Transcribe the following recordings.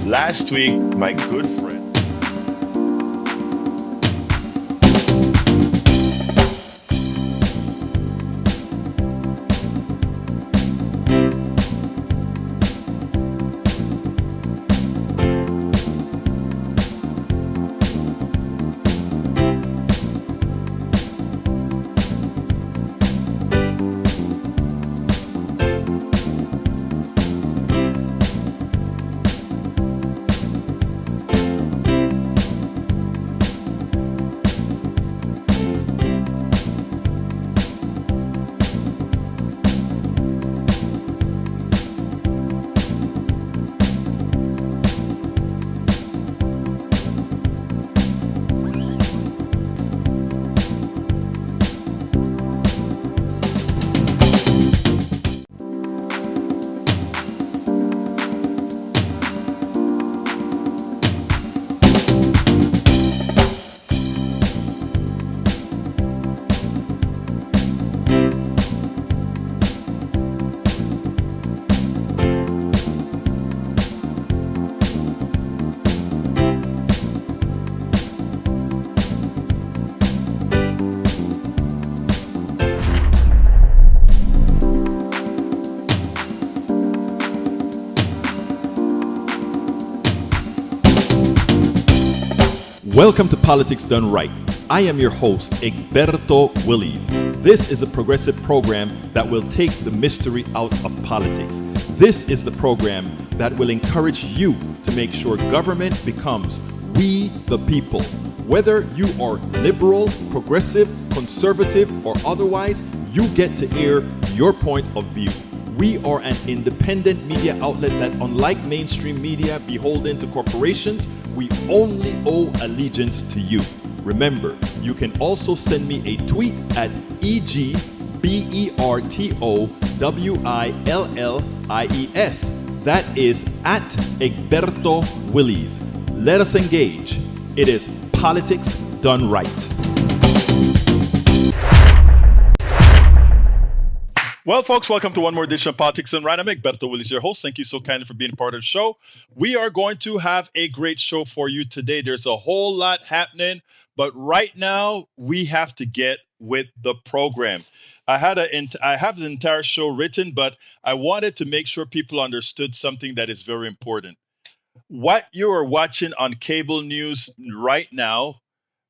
Last week, my good friend. Welcome to Politics Done Right. I am your host, Egberto Willies. This is a progressive program that will take the mystery out of politics. This is the program that will encourage you to make sure government becomes we the people. Whether you are liberal, progressive, conservative, or otherwise, you get to air your point of view. We are an independent media outlet that, unlike mainstream media beholden to corporations, we only owe allegiance to you. Remember, you can also send me a tweet at EGBERTOWILLIES. That is at Egberto Willies. Let us engage. It is Politics Done Right. Well, folks, welcome to one more edition of Politics and Right. I'm Egberto Willis, your host. Thank you so kindly for being a part of the show. We are going to have a great show for you today. There's a whole lot happening, but right now we have to get with the program. I have the entire show written, but I wanted to make sure people understood something that is very important. What you are watching on cable news right now,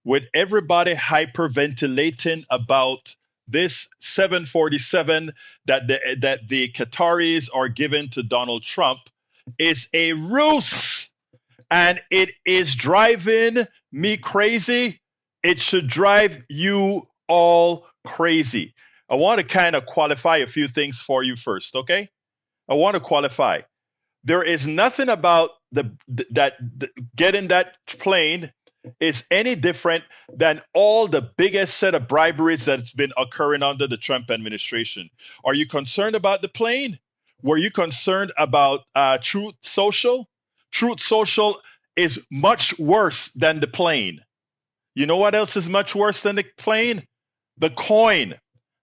with everybody hyperventilating about this 747 that the Qataris are giving to Donald Trump, is a ruse, and it is driving me crazy. It should drive you all crazy. I want to kind of qualify a few things for you first, okay? I want to qualify. There is nothing about getting that plane is any different than all the biggest set of briberies that's been occurring under the Trump administration. Are you concerned about the plane? Were you concerned about Truth Social? Truth Social is much worse than the plane. You know what else is much worse than the plane? The coin.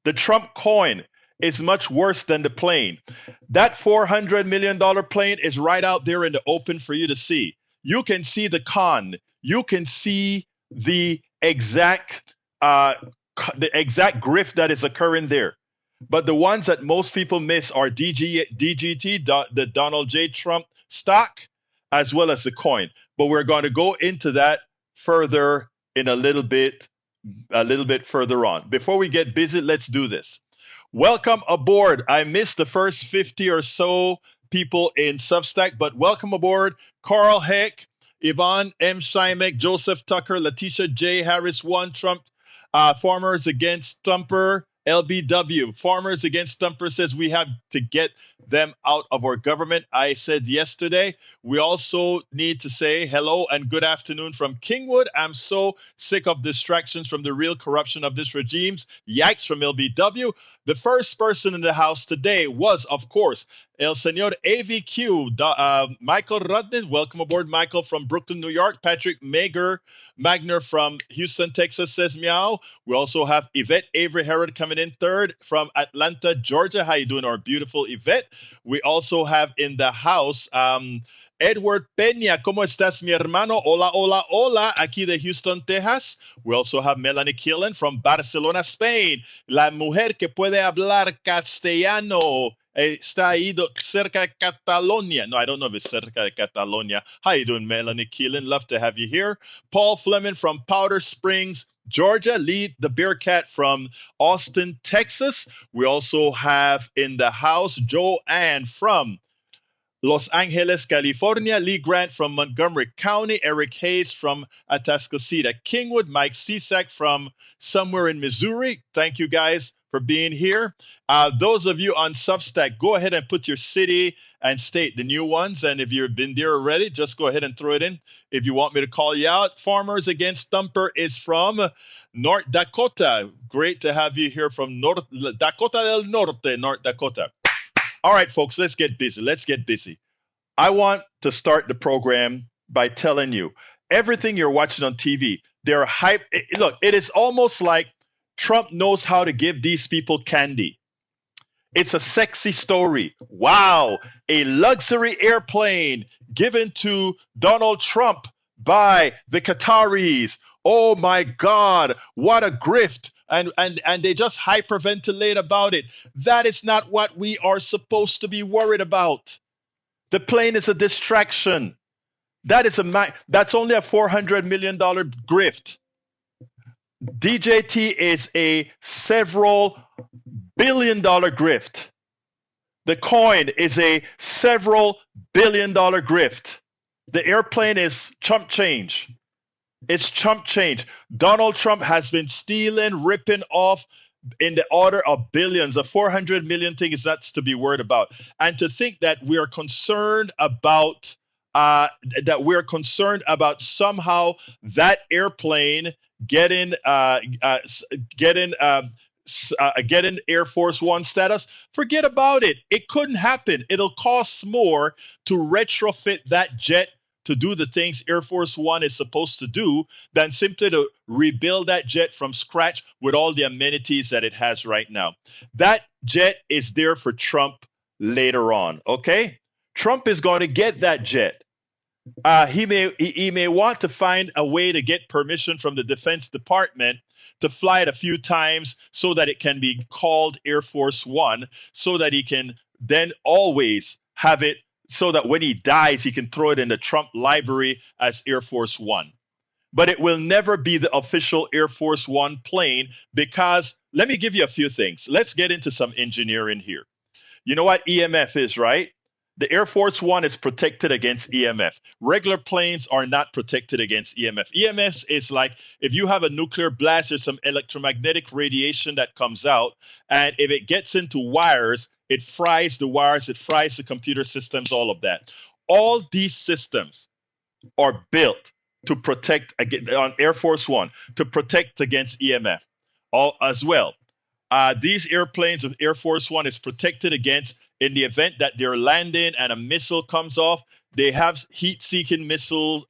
The Trump coin is much worse than the plane. That $400 million plane is right out there in the open for you to see. You can see the con. You can see the exact grift that is occurring there. But the ones that most people miss are DGT, the Donald J. Trump stock, as well as the coin. But we're going to go into that further in a little bit further on. Before we get busy, let's do this. Welcome aboard. I missed the first 50 or so people in Substack, but welcome aboard. Carl Heck, Yvonne M. Shimek, Joseph Tucker, Letitia J. Harris, One Trump, Farmers Against Stumper, LBW. Farmers Against Stumper says we have to get them out of our government. I said yesterday. We also need to say hello and good afternoon from Kingwood. I'm so sick of distractions from the real corruption of this regimes. Yikes from LBW. The first person in the house today was, of course, El Senor AVQ, Michael Rudnin. Welcome aboard, Michael, from Brooklyn, New York. Patrick Magner from Houston, Texas says meow. We also have Yvette Avery Herod coming in third from Atlanta, Georgia. How you doing, our beautiful Yvette? We also have in the house Edward Peña, ¿cómo estás, mi hermano? Hola, hola, hola, aquí de Houston, Texas. We also have Melanie Killen from Barcelona, Spain. La mujer que puede hablar castellano. Está ahí cerca de Catalonia. No, I don't know if it's cerca de Catalonia. How you doing, Melanie Keelan? Love to have you here. Paul Fleming from Powder Springs, Georgia. Lee the Bearcat from Austin, Texas. We also have in the house Joanne from Los Angeles, California. Lee Grant from Montgomery County. Eric Hayes from Atascocita, Kingwood. Mike Cisak from somewhere in Missouri. Thank you guys for being here. Those of you on Substack, go ahead and put your city and state, the new ones. And if you've been there already, just go ahead and throw it in. If you want me to call you out, Farmers Against Thumper is from North Dakota. Great to have you here from North Dakota del Norte, North Dakota. All right, folks, let's get busy. Let's get busy. I want to start the program by telling you everything you're watching on TV, they're hype. Look, it is almost like Trump knows how to give these people candy. It's a sexy story. Wow, a luxury airplane given to Donald Trump by the Qataris. Oh my God, what a grift. And they just hyperventilate about it. That is not what we are supposed to be worried about. The plane is a distraction. That's only a $400 million grift. DJT is a several $billion grift. The coin is a several $billion grift. The airplane is chump change. It's chump change. Donald Trump has been stealing, ripping off in the order of billions. A 400 million thing is not to be worried about. And to think that we are concerned about somehow that airplane getting getting Air Force One status, forget about it. It couldn't happen. It'll cost more to retrofit that jet to do the things Air Force One is supposed to do than simply to rebuild that jet from scratch with all the amenities that it has right now. That jet is there for Trump later on, okay? Trump is going to get that jet. He may want to find a way to get permission from the Defense Department to fly it a few times so that it can be called Air Force One, so that he can then always have it so that when he dies, he can throw it in the Trump library as Air Force One. But it will never be the official Air Force One plane because, let me give you a few things. Let's get into some engineering here. You know what EMF is, right? The Air Force One is protected against EMF. Regular planes are not protected against EMF. EMF is like if you have a nuclear blast, there's some electromagnetic radiation that comes out. And if it gets into wires, it fries the wires, it fries the computer systems, all of that. All these systems are built to protect on Air Force One, to protect against EMF all as well. These airplanes of Air Force One is protected against in the event that they're landing and a missile comes off. They have heat-seeking missile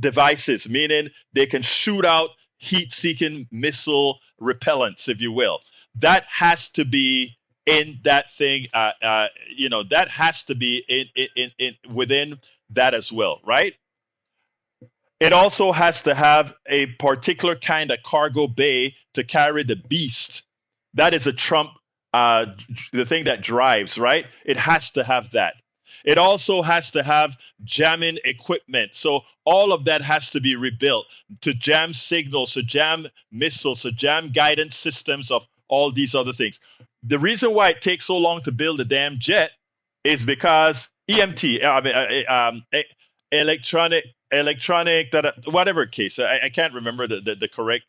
devices, meaning they can shoot out heat-seeking missile repellents, if you will. That has to be in that thing. That has to be in within that as well, right? It also has to have a particular kind of cargo bay to carry the beast. That is a Trump, the thing that drives, right? It has to have that. It also has to have jamming equipment. So all of that has to be rebuilt to jam signals, to jam missiles, to jam guidance systems of all these other things. The reason why it takes so long to build a damn jet is because EMT, electronic, whatever case. I can't remember the correct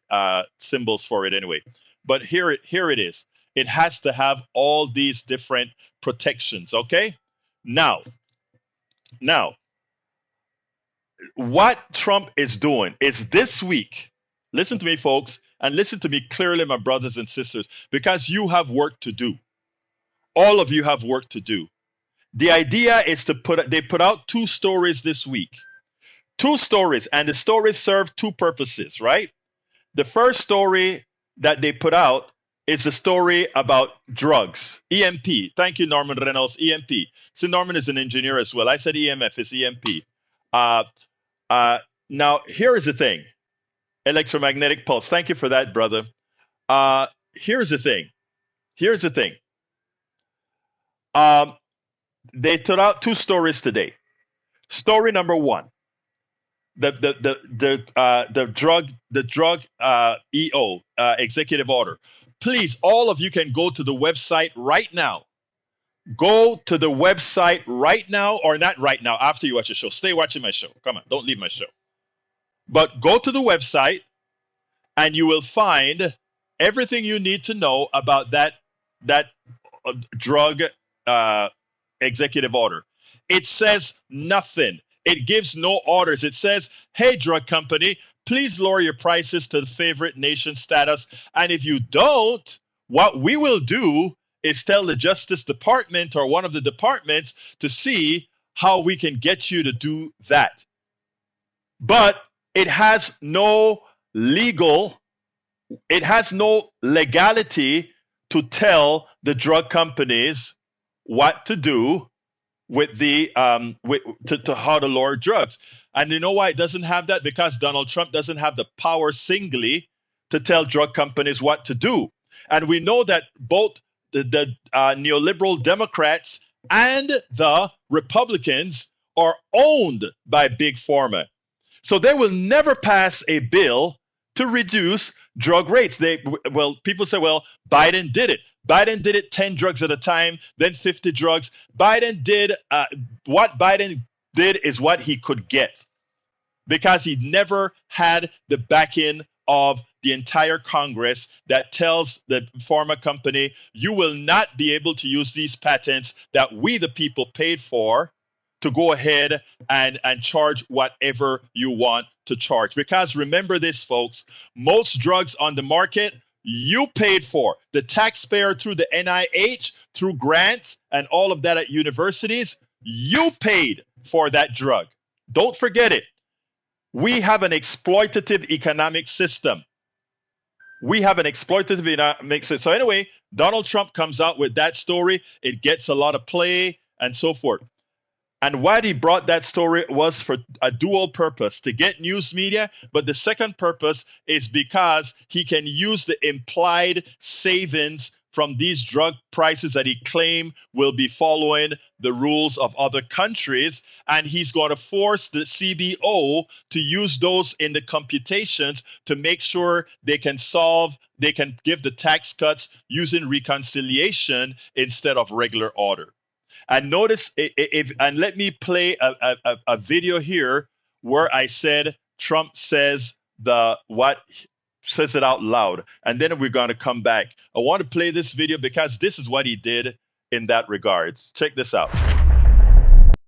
symbols for it anyway. But here it is. It has to have all these different protections. Okay. Now, what Trump is doing is this week. Listen to me, folks, and listen to me clearly, my brothers and sisters, because you have work to do. All of you have work to do. The idea is they put out 2 stories this week. 2 stories, and the stories serve 2 purposes, right? The first story that they put out is the story about drugs. EMP. Thank you, Norman Reynolds. EMP. So Norman is an engineer as well. I said EMF is EMP. Uh, uh, Now, here is the thing. Electromagnetic pulse. Thank you for that, brother. Here's the thing. Here's the thing. Um, they put out two stories today. Story number one: the drug EO executive order. Please, all of you can go to the website right now. Go to the website right now, or not right now. After you watch the show, stay watching my show. Come on, don't leave my show. But go to the website, and you will find everything you need to know about that drug executive order. It says nothing. It gives no orders. It says, hey, drug company, please lower your prices to the favorite nation status. And if you don't, what we will do is tell the Justice Department or one of the departments to see how we can get you to do that. But it has no legality to tell the drug companies what to do with to how to lower drugs. And you know why it doesn't have that? Because Donald Trump doesn't have the power singly to tell drug companies what to do. And we know that both the neoliberal Democrats and the Republicans are owned by Big Pharma. So they will never pass a bill to reduce drug rates. People say, well, Biden did it. Biden did it 10 drugs at a time, then 50 drugs. Biden did what Biden did is what he could get because he never had the backing of the entire Congress that tells the pharma company, you will not be able to use these patents that we, the people, paid for to go ahead and charge whatever you want to charge. Because remember this, folks, most drugs on the market, you paid for. The taxpayer through the NIH, through grants and all of that at universities, you paid for that drug. Don't forget it. We have an exploitative economic system. We have an exploitative economic system. So anyway, Donald Trump comes out with that story. It gets a lot of play and so forth. And why he brought that story was for a dual purpose, to get news media. But the second purpose is because he can use the implied savings from these drug prices that he claimed will be following the rules of other countries. And he's going to force the CBO to use those in the computations to make sure they can give the tax cuts using reconciliation instead of regular order. And notice, and let me play a video here where I said Trump says says it out loud, and then we're going to come back. I want to play this video because this is what he did in that regards. Check this out.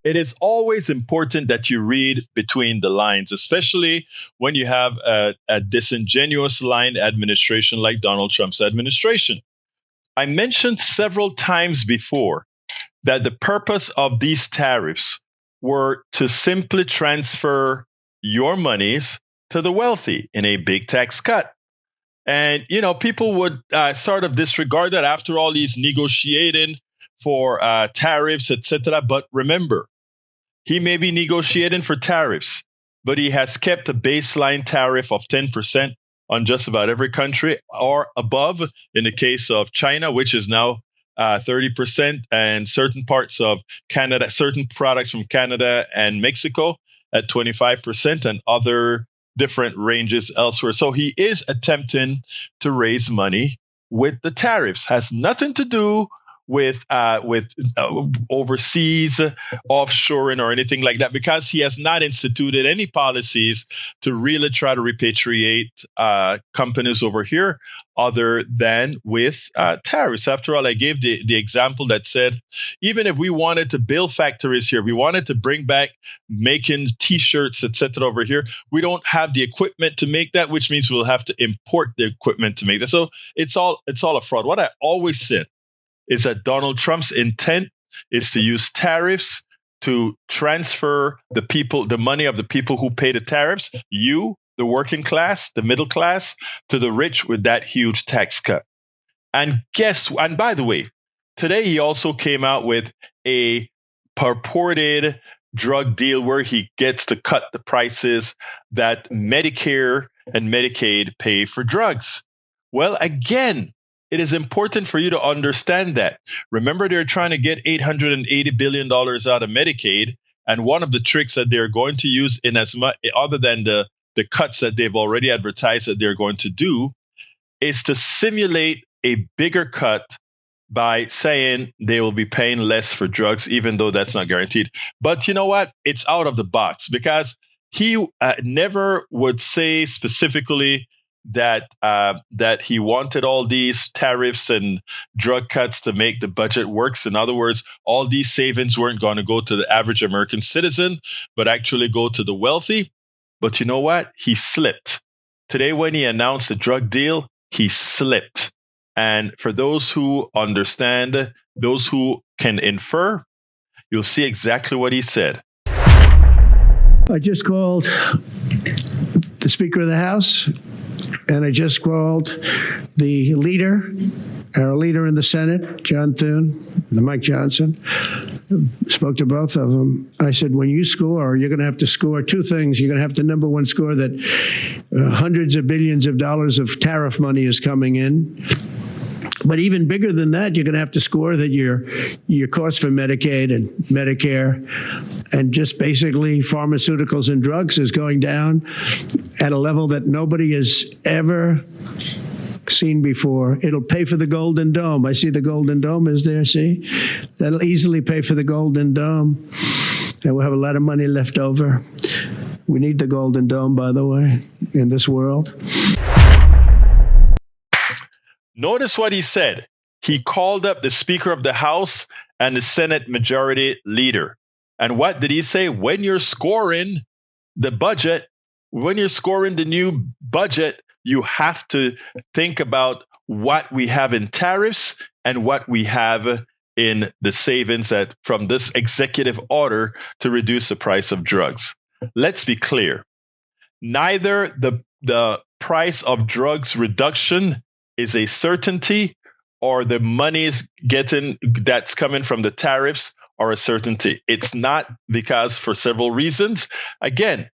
It is always important that you read between the lines, especially when you have a disingenuous line administration like Donald Trump's administration. I mentioned several times before that the purpose of these tariffs were to simply transfer your monies to the wealthy in a big tax cut. And, people would sort of disregard that. After all, he's negotiating for tariffs, etc. But remember, he may be negotiating for tariffs, but he has kept a baseline tariff of 10% on just about every country or above in the case of China, which is now 30%, and certain parts of Canada, certain products from Canada and Mexico at 25%, and other different ranges elsewhere. So he is attempting to raise money with the tariffs. Has nothing to do with overseas offshoring or anything like that, because he has not instituted any policies to really try to repatriate companies over here other than with tariffs. After all, I gave the example that said, even if we wanted to build factories here, we wanted to bring back making T-shirts, etc. over here, we don't have the equipment to make that, which means we'll have to import the equipment to make that. So it's all a fraud. What I always said is that Donald Trump's intent is to use tariffs to transfer the money of the people who pay the tariffs, you, the working class, the middle class, to the rich with that huge tax cut. And by the way, today he also came out with a purported drug deal where he gets to cut the prices that Medicare and Medicaid pay for drugs. Well, again, it is important for you to understand that. Remember, they're trying to get $880 billion out of Medicaid. And one of the tricks that they're going to use, in as much other than the cuts that they've already advertised that they're going to do, is to simulate a bigger cut by saying they will be paying less for drugs, even though that's not guaranteed. But you know what? It's out of the box, because he never would say specifically that he wanted all these tariffs and drug cuts to make the budget works. In other words, all these savings weren't going to go to the average American citizen, but actually go to the wealthy. But you know what? He slipped. Today, when he announced the drug deal, he slipped. And for those who understand, those who can infer, you'll see exactly what he said. I just called the Speaker of the House, and I just called the leader, our leader in the Senate, John Thune, Mike Johnson. Spoke to both of them. I said, when you score, you're going to have to score two things. You're going to have to, number one, score that hundreds of billions of dollars of tariff money is coming in. But even bigger than that, you're going to have to score that your cost for Medicaid and Medicare and just basically pharmaceuticals and drugs is going down at a level that nobody has ever seen before. It'll pay for the Golden Dome. I see the Golden Dome is there, see? That'll easily pay for the Golden Dome. And we'll have a lot of money left over. We need the Golden Dome, by the way, in this world. Notice what he said. He called up the Speaker of the House and the Senate Majority Leader. And what did he say? When you're scoring the budget, when you're scoring the new budget, you have to think about what we have in tariffs and what we have in the savings that from this executive order to reduce the price of drugs. Let's be clear. Neither the price of drugs reduction is a certainty, or the money's that's coming from the tariffs are a certainty. It's not, because for several reasons. Again,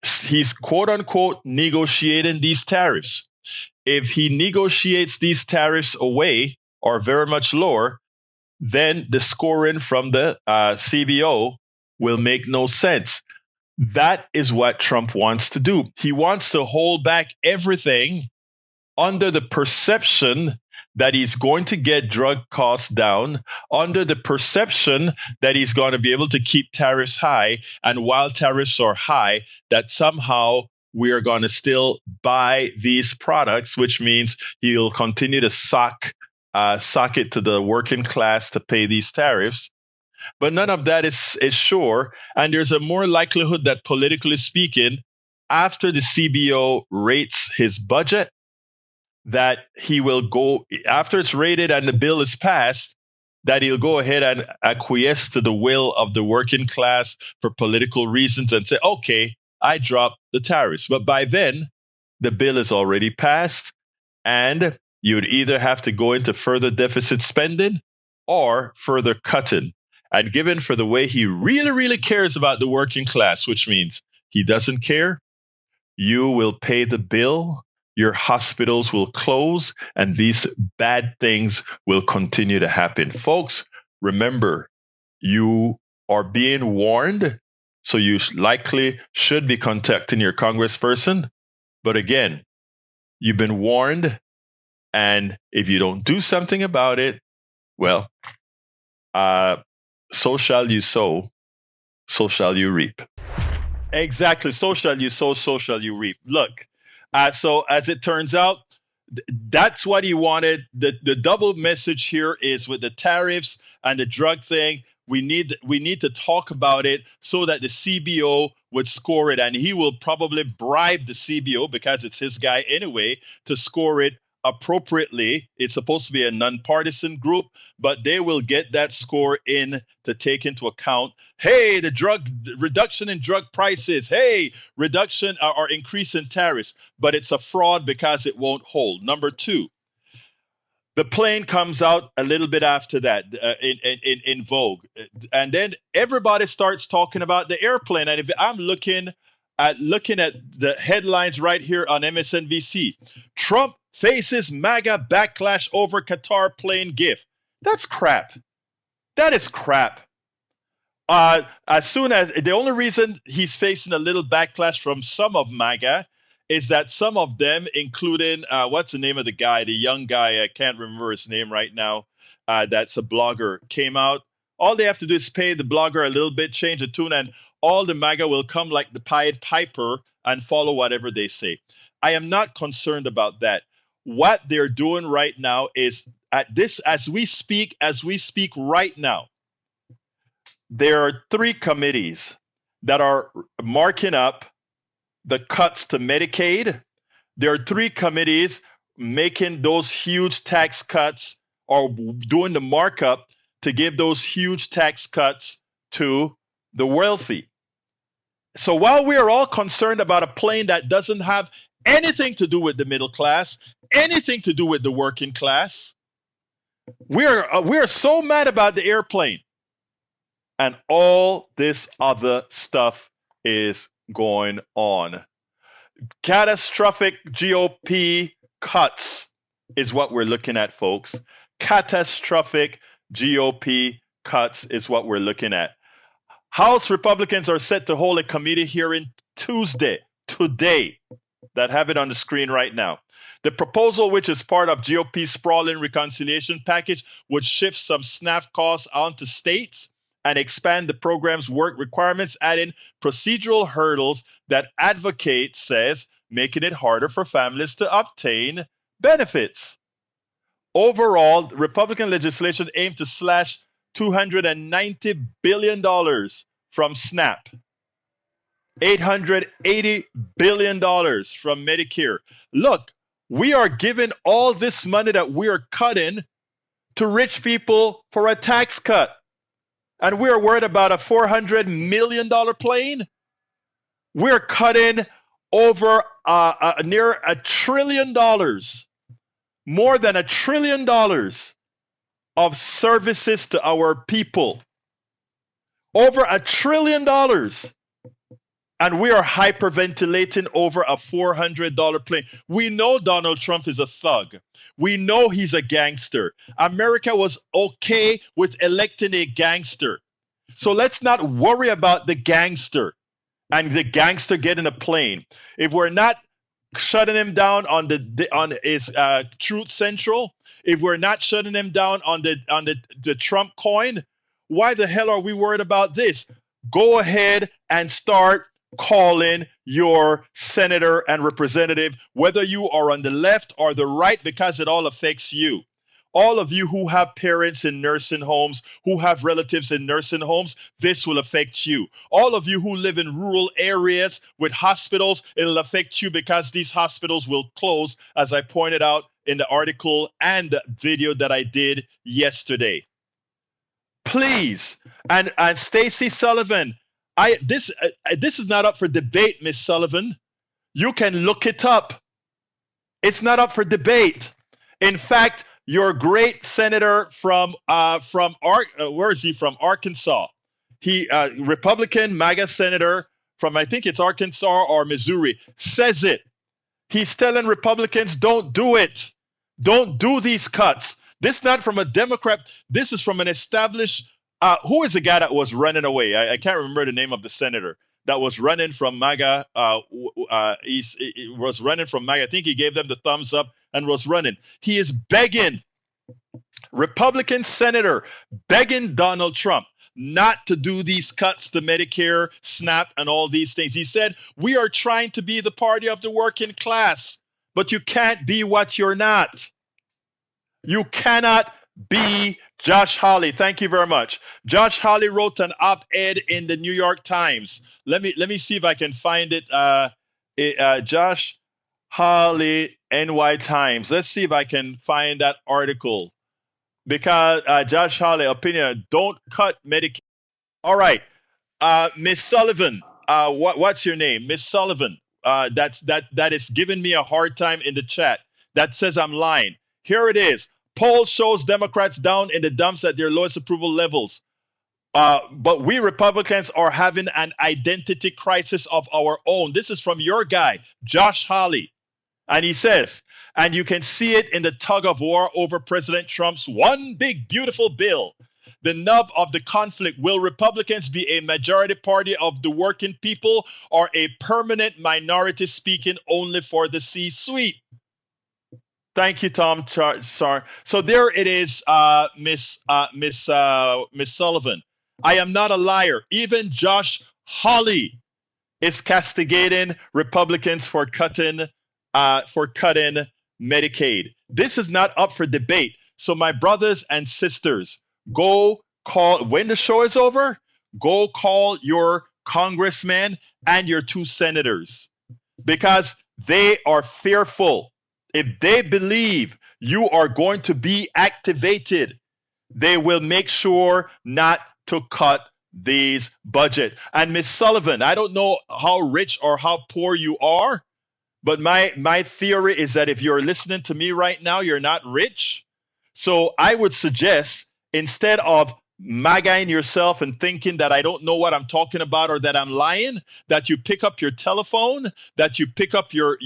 he's quote unquote negotiating these tariffs. If he negotiates these tariffs away or very much lower, then the scoring from the CBO will make no sense. That is what Trump wants to do. He wants to hold back everything under the perception that he's going to get drug costs down, under the perception that he's going to be able to keep tariffs high. And while tariffs are high, that somehow we are going to still buy these products, which means he'll continue to sock it to the working class to pay these tariffs. But none of that is sure. And there's a more likelihood that, politically speaking, after the CBO rates his budget, that he will go, after it's rated and the bill is passed, that he'll go ahead and acquiesce to the will of the working class for political reasons and say, okay, I drop the tariffs. But by then, the bill is already passed, and you'd either have to go into further deficit spending or further cutting. And given for the way he really, really cares about the working class, which means he doesn't care, you will pay the bill, your hospitals will close, and these bad things will continue to happen. Folks, remember, you are being warned, so you likely should be contacting your congressperson. But again, you've been warned, and if you don't do something about it, well, so shall you sow, so shall you reap. Exactly. So shall you sow, so shall you reap. Look, so as it turns out, that's what he wanted. The double message here is with the tariffs and the drug thing. We need to talk about it so that the CBO would score it, and he will probably bribe the CBO, because it's his guy anyway, to score it appropriately. It's supposed to be a nonpartisan group, but they will get that score in to take into account, hey, the reduction in drug prices, hey, reduction or increase in tariffs, but it's a fraud because it won't hold. Number two, The plane comes out a little bit after that, in vogue, and then everybody starts talking about the airplane. And if I'm looking at the headlines right here on MSNBC, Trump faces MAGA backlash over Qatar plane gift. That's crap. That is crap. As soon as the only reason he's facing a little backlash from some of MAGA is that some of them, including what's the name of the guy, the young guy, I can't remember his name right now, that's a blogger, came out. All they have to do is pay the blogger a little bit, change the tune, and all the MAGA will come like the Pied Piper and follow whatever they say. I am not concerned about that. What they're doing right now is at this, as we speak right now, there are three committees that are marking up the cuts to Medicaid. There are three committees making those huge tax cuts or doing the markup to give those huge tax cuts to the wealthy. So while we are all concerned about a plane that doesn't have anything to do with the middle class, anything to do with the working class, we're so mad about the airplane. And all this other stuff is going on. Catastrophic GOP cuts is what we're looking at, folks. Catastrophic GOP cuts is what we're looking at. House Republicans are set to hold a committee hearing Tuesday, today, that have it on the screen right now. The proposal, which is part of GOP's sprawling reconciliation package, would shift some SNAP costs onto states and expand the program's work requirements, adding procedural hurdles that advocate says making it harder for families to obtain benefits. Overall, Republican legislation aimed to slash $290 billion from SNAP, $880 billion from Medicare. Look, we are giving all this money that we are cutting to rich people for a tax cut. And we're worried about a $400 million plane. We're cutting over near $1 trillion, more than $1 trillion of services to our people. Over $1 trillion. And we are hyperventilating over a $400 plane. We know Donald Trump is a thug. We know he's a gangster. America was okay with electing a gangster. So let's not worry about the gangster and the gangster getting a plane. If we're not shutting him down on his Truth Central, if we're not shutting him down on the Trump coin, why the hell are we worried about this? Go ahead and start calling your senator and representative, whether you are on the left or the right, because it all affects you. All of you who have parents in nursing homes, who have relatives in nursing homes, this will affect you. All of you who live in rural areas with hospitals, it'll affect you because these hospitals will close, as I pointed out in the article and the video that I did yesterday. Please, and Stacey Sullivan, this is not up for debate, Miss Sullivan. You can look it up. It's not up for debate. In fact, your great senator from where is he from? Arkansas. He Republican MAGA senator from, I think it's Arkansas or Missouri, says it. He's telling Republicans, don't do it. Don't do these cuts. This is not from a Democrat. This is from an established. Who is the guy that was running away? I can't remember the name of the senator that was running from MAGA. He was running from MAGA. I think he gave them the thumbs up and was running. He is begging, Republican senator, begging Donald Trump not to do these cuts to Medicare, SNAP, and all these things. He said, we are trying to be the party of the working class, but you can't be what you're not. You cannot be Josh Hawley. Thank you very much. Josh Hawley wrote an op-ed in the New York Times. Let me see if I can find it. Josh Hawley, NY Times. Let's see if I can find that article. Because Josh Hawley, opinion, don't cut Medicaid. All right. Miss Sullivan, what's your name? Miss Sullivan, that is giving me a hard time in the chat. That says I'm lying. Here it is. Poll shows Democrats down in the dumps at their lowest approval levels. But we Republicans are having an identity crisis of our own. This is from your guy, Josh Hawley. And he says, and you can see it in the tug of war over President Trump's one big, beautiful bill. The nub of the conflict: will Republicans be a majority party of the working people or a permanent minority speaking only for the C-suite? Thank you, Tom. Sorry. So there it is, Miss Sullivan. I am not a liar. Even Josh Hawley is castigating Republicans for cutting Medicaid. This is not up for debate. So my brothers and sisters, go call when the show is over. Go call your congressman and your 2 senators, because they are fearful. If they believe you are going to be activated, they will make sure not to cut these budget. And Miss Sullivan, I don't know how rich or how poor you are, but my theory is that if you're listening to me right now, you're not rich. So I would suggest, instead of magaing yourself and thinking that I don't know what I'm talking about or that I'm lying, that you pick up your telephone, that you pick up your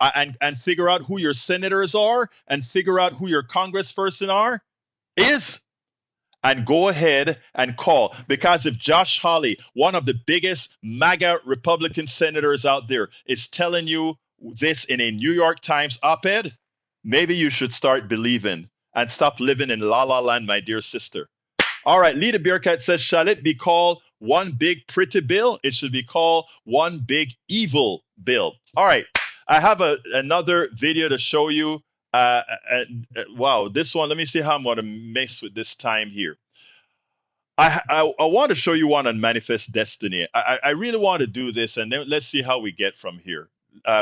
and figure out who your senators are and figure out who your congressperson is, and go ahead and call. Because if Josh Hawley, one of the biggest MAGA Republican senators out there, is telling you this in a New York Times op-ed, maybe you should start believing and stop living in La La Land, my dear sister. All right, Lita Bearcat says, shall it be called one big pretty bill? It should be called one big evil bill. All right, I have another video to show you. Wow, this one, let me see how I'm going to mess with this time here. I want to show you one on Manifest Destiny. I really want to do this, and then let's see how we get from here,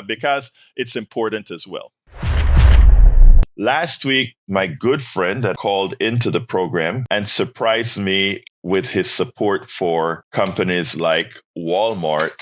because it's important as well. Last week, my good friend called into the program and surprised me with his support for companies like Walmart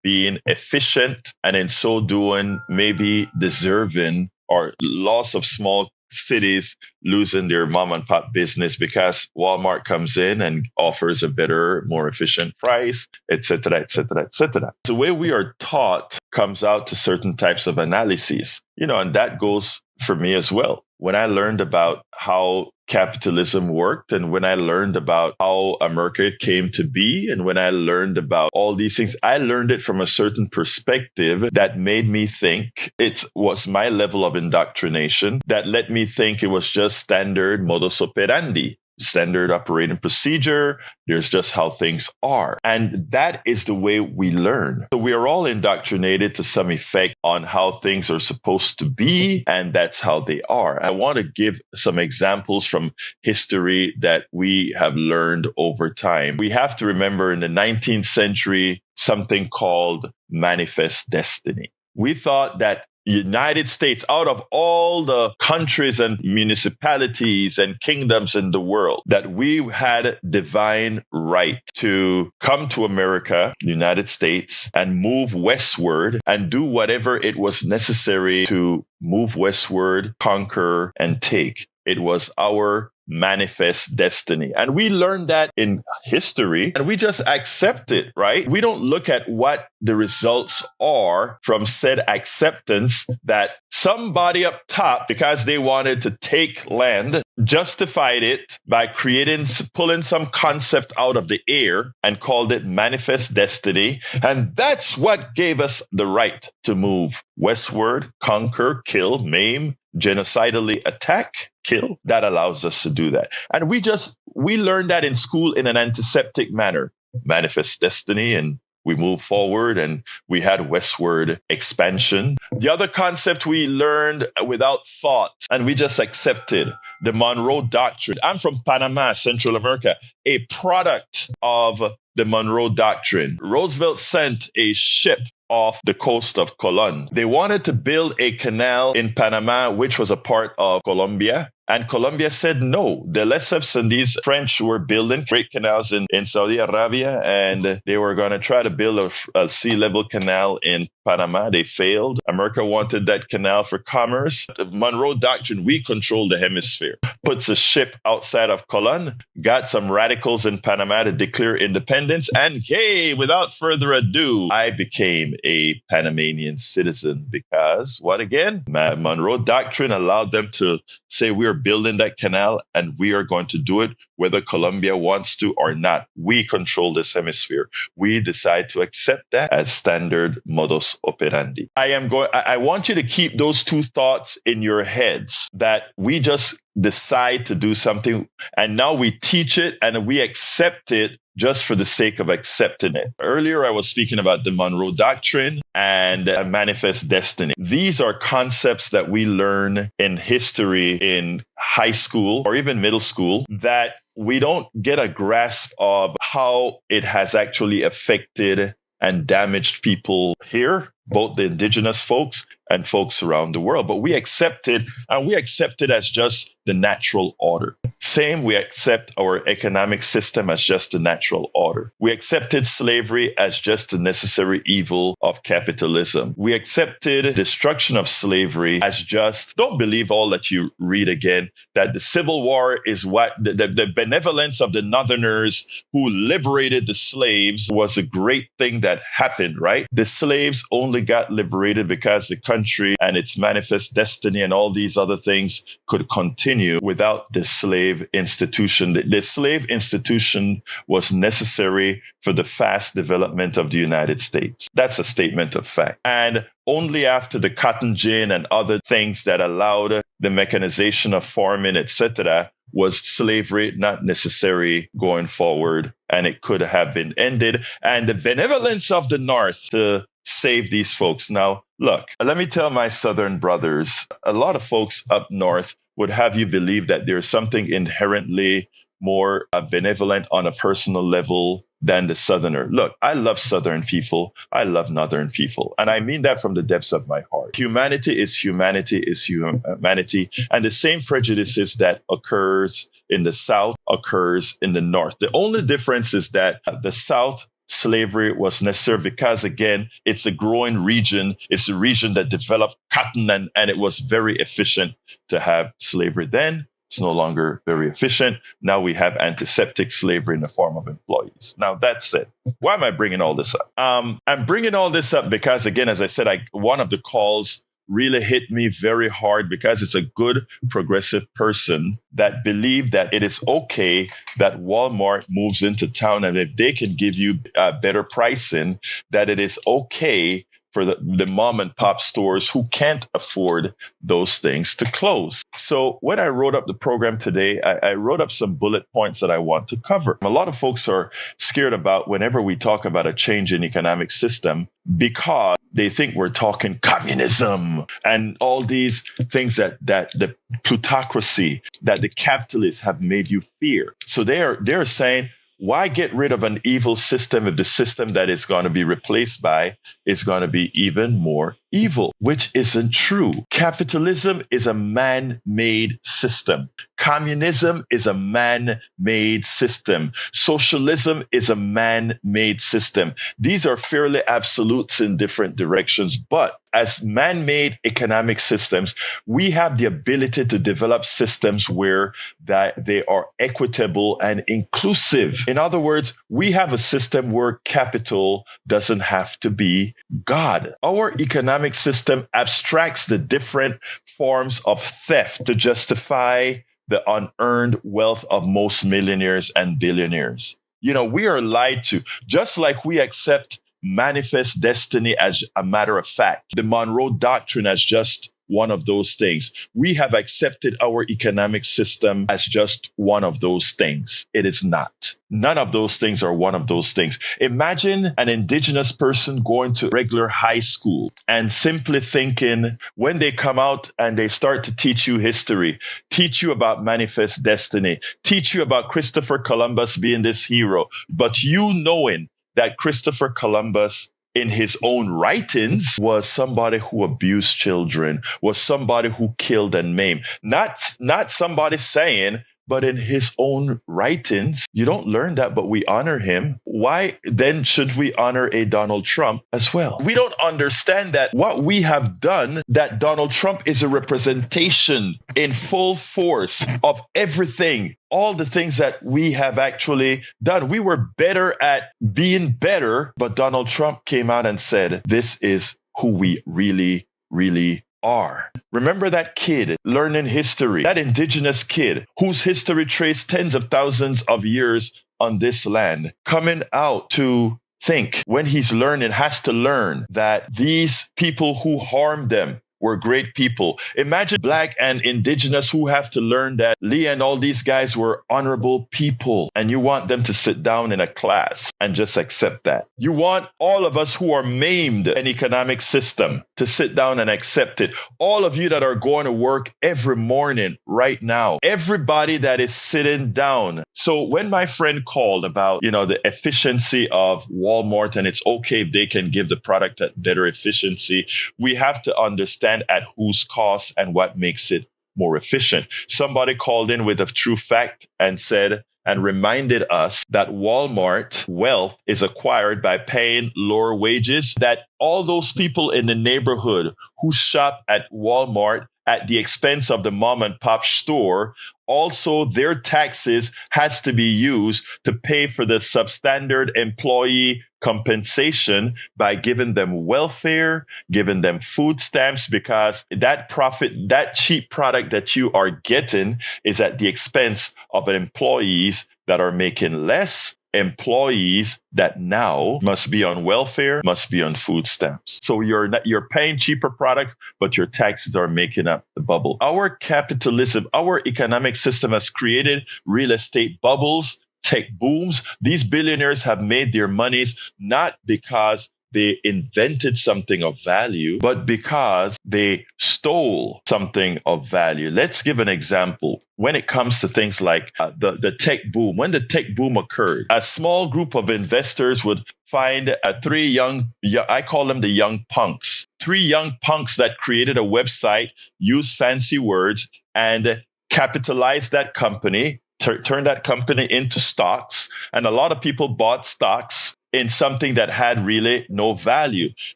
being efficient, and in so doing, maybe deserving or loss of small cities losing their mom and pop business because Walmart comes in and offers a better, more efficient price, etc., etc., etc. The way we are taught comes out to certain types of analyses, and that goes for me as well. When I learned about how capitalism worked, and when I learned about how America came to be, and when I learned about all these things, I learned it from a certain perspective that made me think it was my level of indoctrination that let me think it was just standard modus operandi. Standard operating procedure. There's just how things are. And that is the way we learn. So we are all indoctrinated to some effect on how things are supposed to be, and that's how they are. I want to give some examples from history that we have learned over time. We have to remember in the 19th century, something called Manifest Destiny. We thought that United States, out of all the countries and municipalities and kingdoms in the world, that we had divine right to come to America, United States, and move westward and do whatever it was necessary to move westward, conquer, and take. It was our manifest destiny. And we learned that in history, and we just accept it, right? We don't look at what the results are from said acceptance that somebody up top, because they wanted to take land, justified it by pulling some concept out of the air and called it manifest destiny. And that's what gave us the right to move westward, conquer, kill, maim, genocidally attack, kill. That allows us to do that. And we learned that in school in an antiseptic manner. Manifest destiny, and we move forward, and we had westward expansion. The other concept we learned without thought, and we just accepted, the Monroe Doctrine. I'm from Panama, Central America, a product of the Monroe Doctrine. Roosevelt sent a ship off the coast of Colon. They wanted to build a canal in Panama, which was a part of Colombia. And Colombia said no. The Lesseps and these French were building great canals in Saudi Arabia, and they were going to try to build a sea level canal in Panama. They failed. America wanted that canal for commerce. The Monroe Doctrine, we control the hemisphere, puts a ship outside of Colon, got some radicals in Panama to declare independence, and hey, without further ado, I became a Panamanian citizen because, what again? Monroe Doctrine allowed them to say we're building that canal and we are going to do it whether Colombia wants to or not. We control this hemisphere. We decide to accept that as standard modus operandi. I want you to keep those two thoughts in your heads, that we just decide to do something and now we teach it and we accept it just for the sake of accepting it. Earlier, I was speaking about the Monroe Doctrine and manifest destiny. These are concepts that we learn in history in high school or even middle school that we don't get a grasp of how it has actually affected and damaged people here, both the indigenous folks and folks around the world. But we accept it, and we accept it as just the natural order. Same, we accept our economic system as just the natural order. We accepted slavery as just the necessary evil of capitalism. We accepted destruction of slavery as just, don't believe all that you read again, that the Civil War is what the benevolence of the Northerners who liberated the slaves was a great thing that happened, right? The slaves only got liberated because the country and its manifest destiny and all these other things could continue without the slave institution. The slave institution was necessary for the fast development of the United States. That's a statement of fact. And only after the cotton gin and other things that allowed the mechanization of farming, etc., was slavery not necessary going forward, and it could have been ended. And the benevolence of the North to save these folks. Now, look, let me tell my Southern brothers, a lot of folks up North would have you believe that there's something inherently more benevolent on a personal level than the Southerner. Look, I love Southern people. I love Northern people. And I mean that from the depths of my heart. Humanity is humanity is humanity. And the same prejudices that occurs in the South occurs in the North. The only difference is that the South, slavery was necessary because, again, it's a growing region. It's a region that developed cotton and it was very efficient to have slavery then. It's no longer very efficient. Now we have antiseptic slavery in the form of employees. Now, that's it. Why am I bringing all this up? I'm bringing all this up because, again, as I said, one of the calls really hit me very hard because it's a good progressive person that believed that it is okay that Walmart moves into town and if they can give you better pricing, that it is okay for the mom and pop stores who can't afford those things to close. So when I wrote up the program today, I wrote up some bullet points that I want to cover. A lot of folks are scared about whenever we talk about a change in economic system because they think we're talking communism and all these things that the plutocracy, that the capitalists have made you fear. So they're saying, why get rid of an evil system if the system that is going to be replaced by is going to be even more evil, which isn't true. Capitalism is a man-made system. Communism is a man-made system. Socialism is a man-made system. These are fairly absolutes in different directions, but as man-made economic systems, we have the ability to develop systems where that they are equitable and inclusive. In other words, we have a system where capital doesn't have to be God. Our economic system abstracts the different forms of theft to justify the unearned wealth of most millionaires and billionaires. You know, we are lied to, just like we accept manifest destiny as a matter of fact. The Monroe Doctrine as just one of those things. We have accepted our economic system as just one of those things. It is not. None of those things are one of those things. Imagine an indigenous person going to regular high school and simply thinking when they come out and they start to teach you history, teach you about manifest destiny, teach you about Christopher Columbus being this hero, but you knowing that Christopher Columbus in his own writings was somebody who abused children, was somebody who killed and maimed. Not somebody saying, but in his own writings, you don't learn that, but we honor him. Why then should we honor a Donald Trump as well? We don't understand that what we have done, that Donald Trump is a representation in full force of everything, all the things that we have actually done. We were better at being better, but Donald Trump came out and said, this is who we really, really are. Remember that kid learning history, that indigenous kid whose history traced tens of thousands of years on this land, coming out to think when he's learning, has to learn that these people who harmed them were great people. Imagine Black and indigenous who have to learn that Lee and all these guys were honorable people, and you want them to sit down in a class and just accept that. You want all of us who are maimed an economic system to sit down and accept it. All of you that are going to work every morning right now, everybody that is sitting down. So when my friend called about, the efficiency of Walmart, and it's okay if they can give the product at better efficiency, we have to understand at whose cost and what makes it more efficient. Somebody called in with a true fact and said, and reminded us that Walmart wealth is acquired by paying lower wages, that all those people in the neighborhood who shop at Walmart at the expense of the mom and pop store, also their taxes has to be used to pay for the substandard employee compensation by giving them welfare, giving them food stamps, because that profit, that cheap product that you are getting is at the expense of employees that are making less, employees that now must be on welfare, must be on food stamps. So you're paying cheaper products, but your taxes are making up the bubble. Our capitalism, our economic system has created real estate bubbles, tech booms. These billionaires have made their monies not because they invented something of value, but because they stole something of value. Let's give an example. When it comes to things like the tech boom, when the tech boom occurred, a small group of investors would find I call them the young punks, 3 young punks that created a website, used fancy words, and capitalized that company, turned that company into stocks. And a lot of people bought stocks in something that had really no value.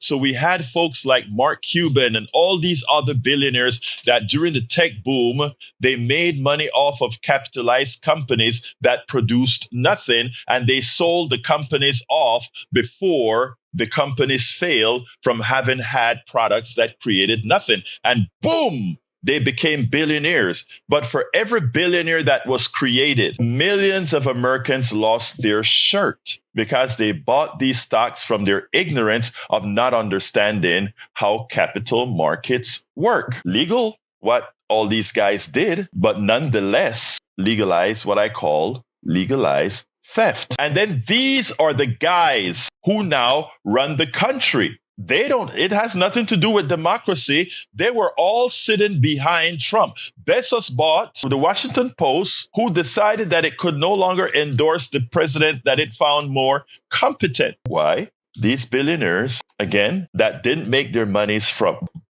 So we had folks like Mark Cuban and all these other billionaires that during the tech boom, they made money off of capitalized companies that produced nothing, and they sold the companies off before the companies failed from having had products that created nothing. And boom, they became billionaires. But for every billionaire that was created, millions of Americans lost their shirt because they bought these stocks from their ignorance of not understanding how capital markets work. Legal, what all these guys did, but nonetheless legalize what I call legalize theft. And then these are the guys who now run the country. It has nothing to do with democracy. They were all sitting behind Trump. Bezos bought the Washington Post, who decided that it could no longer endorse the president that it found more competent. Why? These billionaires, again, that didn't make their monies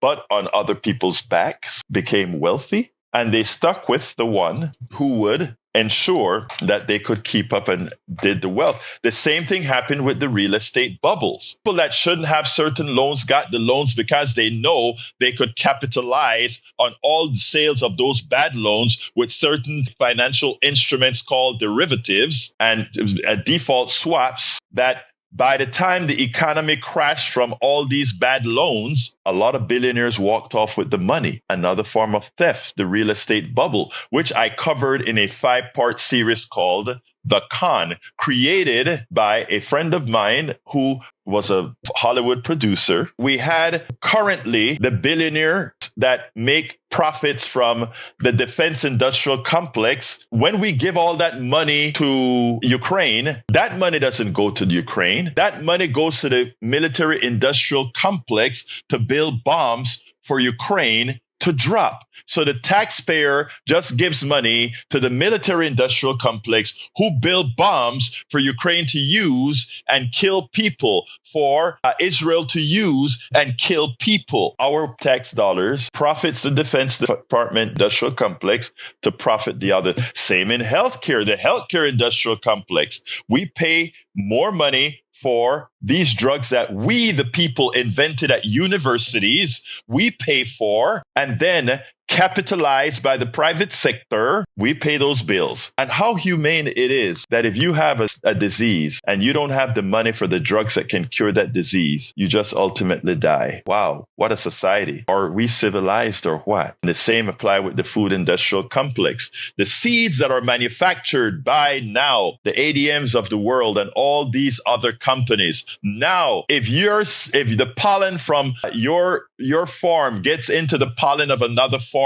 but on other people's backs, became wealthy, and they stuck with the one who would ensure that they could keep up and did the wealth. The same thing happened with the real estate bubbles. People that shouldn't have certain loans got the loans because they know they could capitalize on all the sales of those bad loans with certain financial instruments called derivatives and default swaps that by the time the economy crashed from all these bad loans, a lot of billionaires walked off with the money. Another form of theft, the real estate bubble, which I covered in a 5-part series called The Con, created by a friend of mine who was a Hollywood producer. We had currently the billionaires that make profits from the defense industrial complex. When we give all that money to Ukraine, that money doesn't go to Ukraine. That money goes to the military industrial complex to build bombs for Ukraine to drop. So the taxpayer just gives money to the military industrial complex who build bombs for Ukraine to use and kill people, for Israel to use and kill people. Our tax dollars profits the Defense Department industrial complex to profit the other. Same in healthcare, the healthcare industrial complex. We pay more money for these drugs that we, the people, invented at universities, we pay for, and then capitalized by the private sector, we pay those bills. And how humane it is that if you have a disease and you don't have the money for the drugs that can cure that disease, you just ultimately die. Wow, what a society. Are we civilized or what? And the same apply with the food industrial complex. The seeds that are manufactured by now, the ADMs of the world and all these other companies. Now, if the pollen from your farm gets into the pollen of another farm,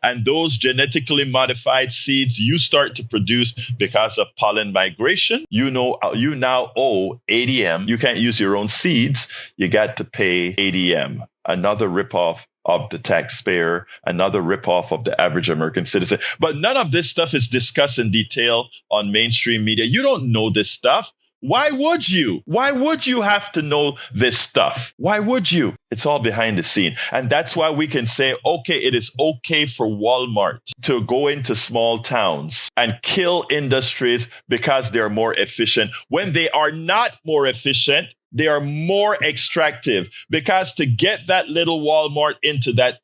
and those genetically modified seeds you start to produce because of pollen migration, you now owe ADM. You can't use your own seeds. You got to pay ADM. Another ripoff of the taxpayer, another ripoff of the average American citizen. But none of this stuff is discussed in detail on mainstream media. You don't know this stuff. Why would you? Why would you have to know this stuff? Why would you? It's all behind the scene. And that's why we can say, okay, it is okay for Walmart to go into small towns and kill industries because they're more efficient when they are not more efficient. They are more extractive, because to get that little Walmart into that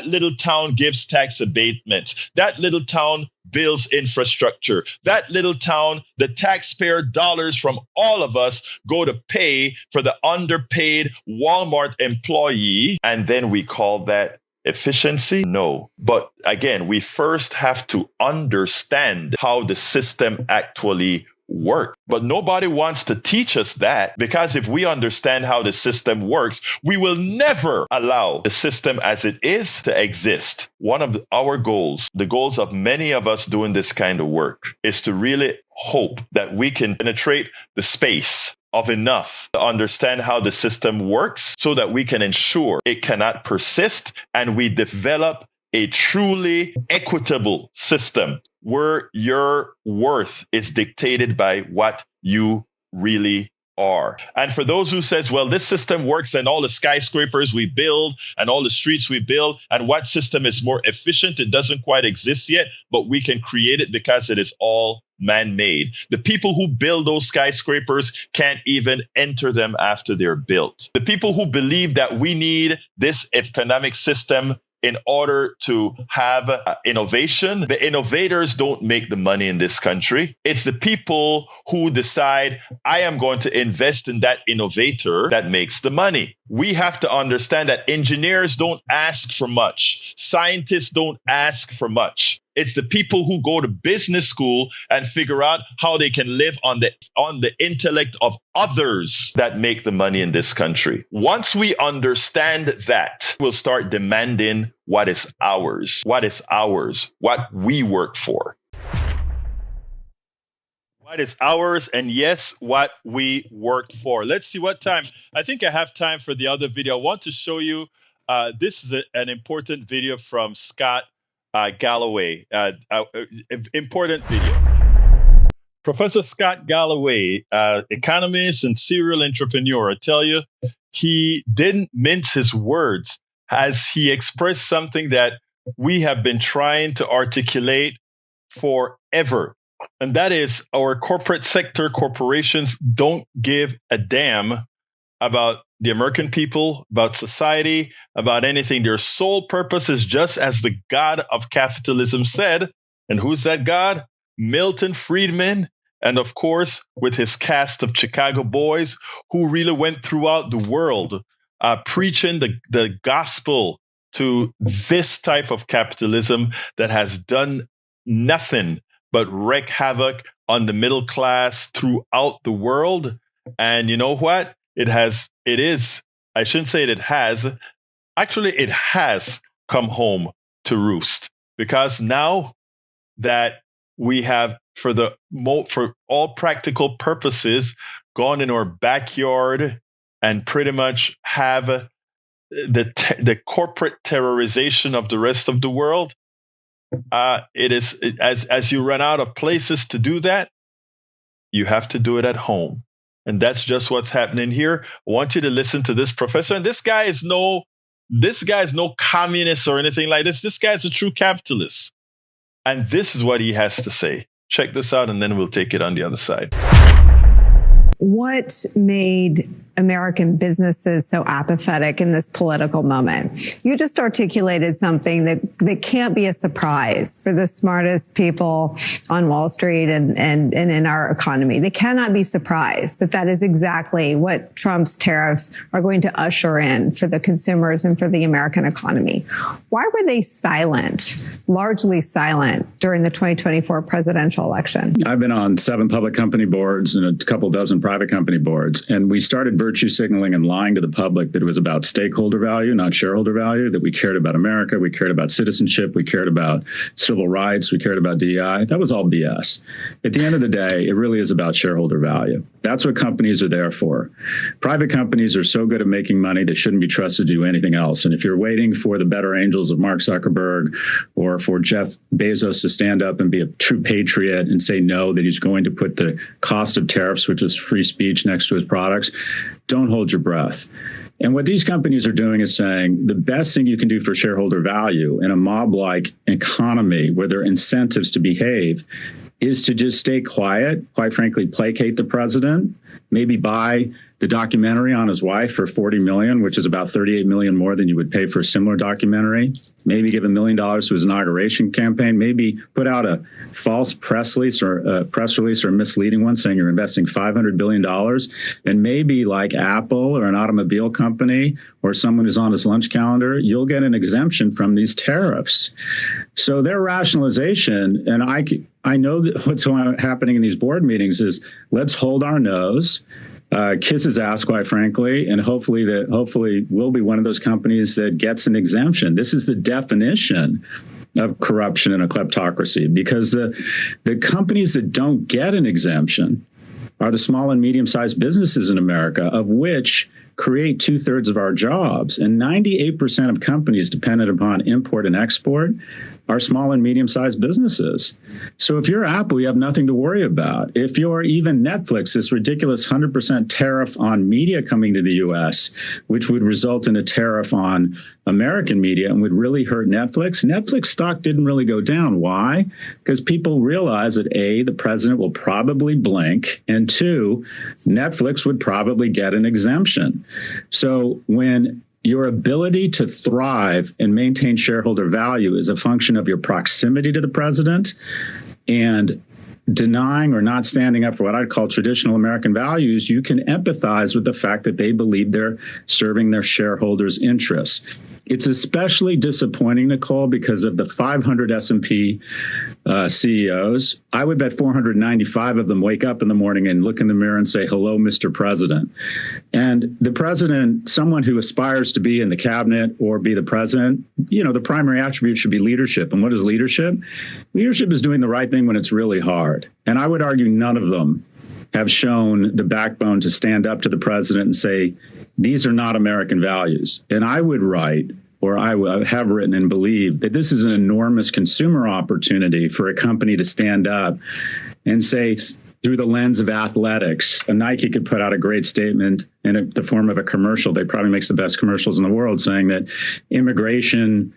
little town gives tax abatements. That little town builds infrastructure. That little town, the taxpayer dollars from all of us go to pay for the underpaid Walmart employee. And then we call that efficiency? No. But again, we first have to understand how the system actually work. But nobody wants to teach us that, because if we understand how the system works, we will never allow the system as it is to exist. One of our goals, the goals of many of us doing this kind of work, is to really hope that we can penetrate the space of enough to understand how the system works so that we can ensure it cannot persist, and we develop a truly equitable system where your worth is dictated by what you really are. And for those who says, well, this system works and all the skyscrapers we build and all the streets we build, and what system is more efficient? It doesn't quite exist yet, but we can create it because it is all man-made. The people who build those skyscrapers can't even enter them after they're built. The people who believe that we need this economic system in order to have innovation, the innovators don't make the money in this country. It's the people who decide, I am going to invest in that innovator, that makes the money. We have to understand that engineers don't ask for much. Scientists don't ask for much. It's the people who go to business school and figure out how they can live on the intellect of others that make the money in this country. Once we understand that, we'll start demanding what is ours, what we work for. What is ours, and yes, what we work for. Let's see what time. I think I have time for the other video. I want to show you, this is an important video from Scott Galloway, important video. Professor Scott Galloway, economist and serial entrepreneur, I tell you, he didn't mince his words as he expressed something that we have been trying to articulate forever. And that is, our corporate sector corporations don't give a damn about the American people, about society, about anything. Their sole purpose is just as the God of capitalism said. And who's that God? Milton Friedman. And of course, with his cast of Chicago boys who really went throughout the world preaching the gospel to this type of capitalism that has done nothing but wreak havoc on the middle class throughout the world. And you know what? It has come home to roost, because now that we have, for all practical purposes, gone in our backyard and pretty much have the corporate terrorization of the rest of the world. As you run out of places to do that, you have to do it at home. And that's just what's happening here. I want you to listen to this professor. And this guy is no communist or anything like this. This guy is a true capitalist. And this is what he has to say. Check this out, and then we'll take it on the other side. What made American businesses so apathetic in this political moment? You just articulated something that can't be a surprise for the smartest people on Wall Street and in our economy. They cannot be surprised that is exactly what Trump's tariffs are going to usher in for the consumers and for the American economy. Why were they largely silent during the 2024 presidential election? I've been on 7 public company boards and a couple dozen private company boards, and we started virtue signaling and lying to the public that it was about stakeholder value, not shareholder value, that we cared about America, we cared about citizenship, we cared about civil rights, we cared about DEI. That was all BS. At the end of the day, it really is about shareholder value. That's what companies are there for. Private companies are so good at making money, they shouldn't be trusted to do anything else. And if you're waiting for the better angels of Mark Zuckerberg or for Jeff Bezos to stand up and be a true patriot and say no, that he's going to put the cost of tariffs, which is free speech, next to his products, don't hold your breath. And what these companies are doing is saying the best thing you can do for shareholder value in a mob-like economy where there are incentives to behave is to just stay quiet, quite frankly, placate the president, maybe buy the documentary on his wife for $40 million, which is about $38 million more than you would pay for a similar documentary. Maybe give $1 million to his inauguration campaign. Maybe put out a false press release or a misleading one saying you're investing $500 billion. And maybe like Apple or an automobile company or someone who's on his lunch calendar, you'll get an exemption from these tariffs. So their rationalization, and I know that what's happening in these board meetings is let's hold our nose, kiss his ass, quite frankly, and hopefully we'll be one of those companies that gets an exemption. This is the definition of corruption and a kleptocracy, because the companies that don't get an exemption are the small and medium-sized businesses in America, of which create 2/3 of our jobs. And 98% of companies dependent upon import and export are small and medium-sized businesses. So if you're Apple, you have nothing to worry about. If you're even Netflix, this ridiculous 100% tariff on media coming to the U.S., which would result in a tariff on American media and would really hurt Netflix stock didn't really go down. Why? Because people realize that A, the president will probably blink, and 2, Netflix would probably get an exemption. So when your ability to thrive and maintain shareholder value is a function of your proximity to the president and denying or not standing up for what I'd call traditional American values, you can empathize with the fact that they believe they're serving their shareholders' interests. It's especially disappointing, Nicole, because of the 500 S&P CEOs. I would bet 495 of them wake up in the morning and look in the mirror and say, hello, Mr. President. And the president, someone who aspires to be in the cabinet or be the president, the primary attribute should be leadership. And what is leadership? Leadership is doing the right thing when it's really hard. And I would argue none of them have shown the backbone to stand up to the president and say, these are not American values. And I would write, or I have written and believe, that this is an enormous consumer opportunity for a company to stand up and say, through the lens of athletics, a Nike could put out a great statement in the form of a commercial. They probably makes the best commercials in the world, saying that immigration,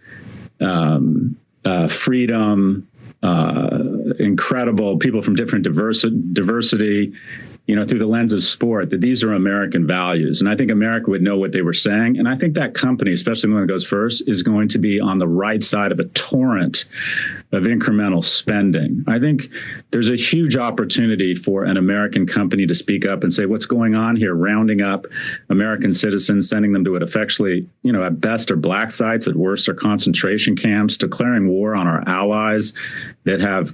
freedom, incredible people from different diversity, through the lens of sport, that these are American values. And I think America would know what they were saying. And I think that company, especially the one that goes first, is going to be on the right side of a torrent of incremental spending. I think there's a huge opportunity for an American company to speak up and say, what's going on here? Rounding up American citizens, sending them to what effectually, at best are black sites, at worst are concentration camps, declaring war on our allies that